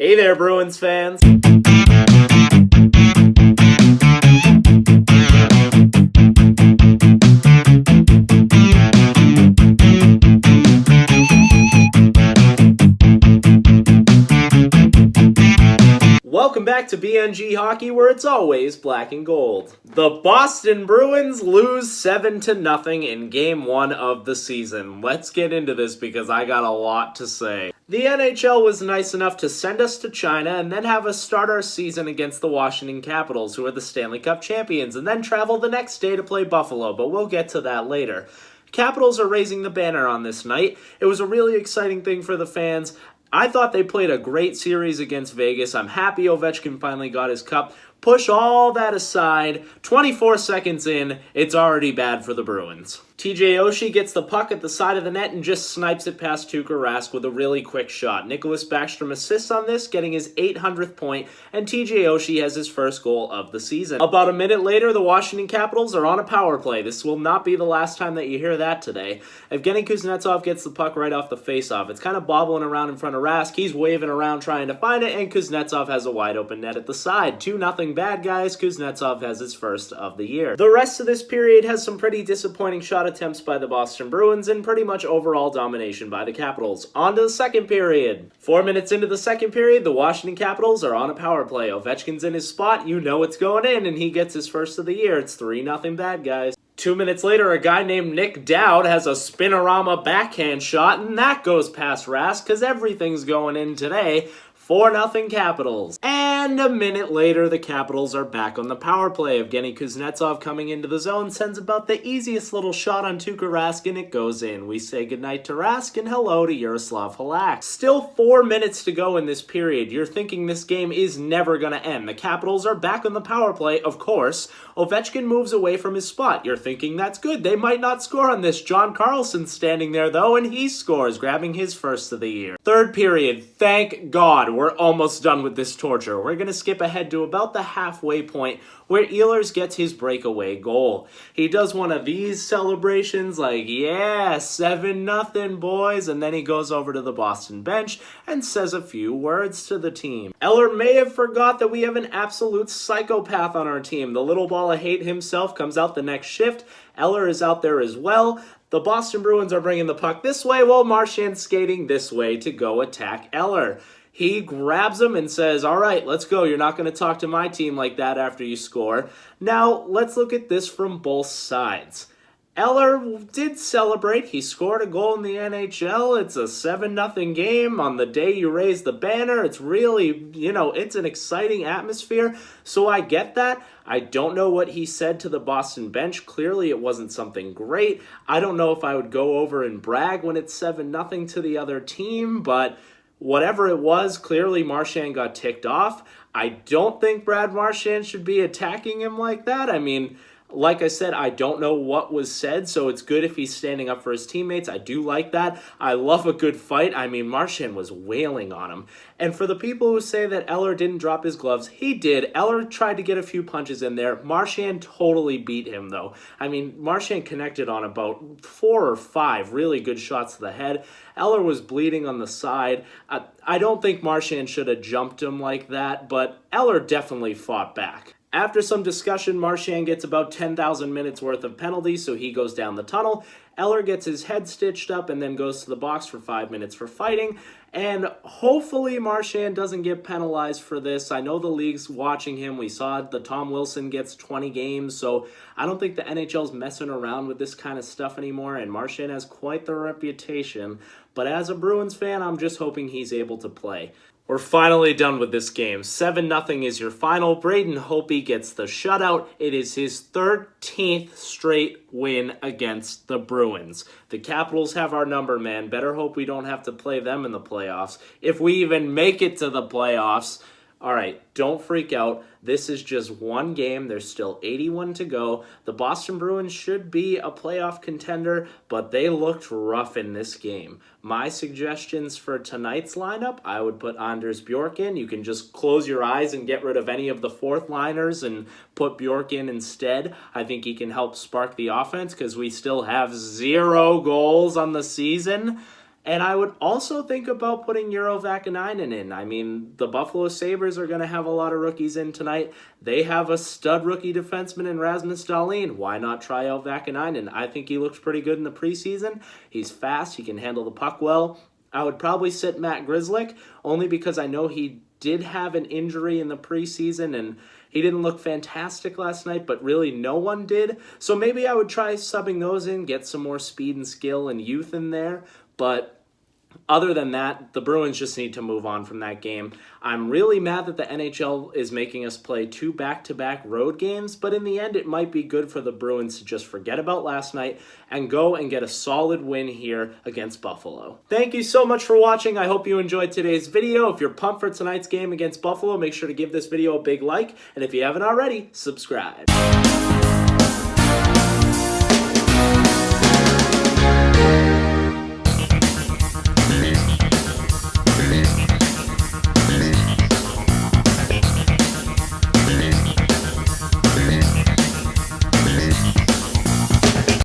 Hey there, Bruins fans. Welcome back to BNG Hockey, where it's always black and gold. The Boston Bruins lose 7-0 in Game 1 of the season. Let's get into this because I got a lot to say. The NHL was nice enough to send us to China and then have us start our season against the Washington Capitals, who are the Stanley Cup Champions, and then travel the next day to play Buffalo, but we'll get to that later. Capitals are raising the banner on this night. It was a really exciting thing for the fans. I thought they played a great series against Vegas. I'm happy Ovechkin finally got his cup. Push all that aside, 24 seconds in, it's already bad for the Bruins. TJ Oshie gets the puck at the side of the net and just snipes it past Tuukka Rask with a really quick shot. Nicholas Backstrom assists on this, getting his 800th point, and TJ Oshie has his first goal of the season. About a minute later, the Washington Capitals are on a power play. This will not be the last time that you hear that today. Evgeny Kuznetsov gets the puck right off the faceoff. It's kind of bobbling around in front of Rask. He's waving around trying to find it, and Kuznetsov has a wide open net at the side. 2-0 bad guys. Kuznetsov has his first of the year. The rest of this period has some pretty disappointing shot attempts by the Boston Bruins and pretty much overall domination by the Capitals. On to the second period. 4 minutes into the second period, the Washington Capitals are on a power play. Ovechkin's in his spot. You know it's going in, and he gets his first of the year. It's 3-0 bad guys. 2 minutes later, a guy named Nick Dowd has a spinorama backhand shot, and that goes past Rask because everything's going in today. 4-0 Capitals. And a minute later, the Capitals are back on the power play. Evgeny Kuznetsov coming into the zone sends about the easiest little shot on Tuukka Rask, and it goes in. We say goodnight to Rask and hello to Yaroslav Halak. Still 4 minutes to go in this period. You're thinking this game is never going to end. The Capitals are back on the power play, of course. Ovechkin moves away from his spot. You're thinking that's good. They might not score on this. John Carlson's standing there, though, and he scores, grabbing his first of the year. Third period. Thank God we're almost done with this torture. We're going to skip ahead to about the halfway point where Ehlers gets his breakaway goal. He does one of these celebrations like, yeah, 7-0 boys, and then he goes over to the Boston bench and says a few words to the team. Eller may have forgot that we have an absolute psychopath on our team. The little ball of hate himself comes out the next shift. Eller is out there as well. The Boston Bruins are bringing the puck this way while Marchand's skating this way to go attack Eller. He grabs him and says, all right, let's go. You're not going to talk to my team like that after you score. Now, let's look at this from both sides. Eller did celebrate. He scored a goal in the NHL. It's a 7-0 game on the day you raise the banner. It's really, it's an exciting atmosphere. So I get that. I don't know what he said to the Boston bench. Clearly it wasn't something great. I don't know if I would go over and brag when it's 7-0 to the other team, but whatever it was, clearly Marchand got ticked off. I don't think Brad Marchand should be attacking him like that. I mean, like I said, I don't know what was said, so it's good if he's standing up for his teammates. I do like that. I love a good fight. I mean, Marchand was wailing on him. And for the people who say that Eller didn't drop his gloves, he did. Eller tried to get a few punches in there. Marchand totally beat him, though. I mean, Marchand connected on about 4 or 5 really good shots to the head. Eller was bleeding on the side. I don't think Marchand should have jumped him like that, but Eller definitely fought back. After some discussion, Marchand gets about 10,000 minutes worth of penalties, so he goes down the tunnel. Eller gets his head stitched up and then goes to the box for 5 minutes for fighting. And hopefully Marchand doesn't get penalized for this. I know the league's watching him. We saw the Tom Wilson gets 20 games, so I don't think the NHL's messing around with this kind of stuff anymore, and Marchand has quite the reputation. But as a Bruins fan, I'm just hoping he's able to play. We're finally done with this game. 7-0 is your final. Braden Holtby gets the shutout. It is his 13th straight win against the Bruins. The Capitals have our number, man. Better hope we don't have to play them in the playoffs. If we even make it to the playoffs. All right, don't freak out. This is just one game. There's still 81 to go. The Boston Bruins should be a playoff contender, but they looked rough in this game. My suggestions for tonight's lineup, I would put Anders Bjork in. You can just close your eyes and get rid of any of the fourth liners and put Bjork in instead. I think he can help spark the offense because we still have 0 goals on the season. And I would also think about putting Euro Vakanainen in. I mean, the Buffalo Sabres are going to have a lot of rookies in tonight. They have a stud rookie defenseman in Rasmus Dahlin. Why not try out Vakanainen? I think he looks pretty good in the preseason. He's fast. He can handle the puck well. I would probably sit Matt Grzelcyk, only because I know he did have an injury in the preseason and he didn't look fantastic last night, but really no one did. So maybe I would try subbing those in, get some more speed and skill and youth in there. But other than that, the Bruins just need to move on from that game. I'm really mad that the NHL is making us play 2 back-to-back road games, but in the end, it might be good for the Bruins to just forget about last night and go and get a solid win here against Buffalo. Thank you so much for watching. I hope you enjoyed today's video. If you're pumped for tonight's game against Buffalo, make sure to give this video a big like, and if you haven't already, subscribe.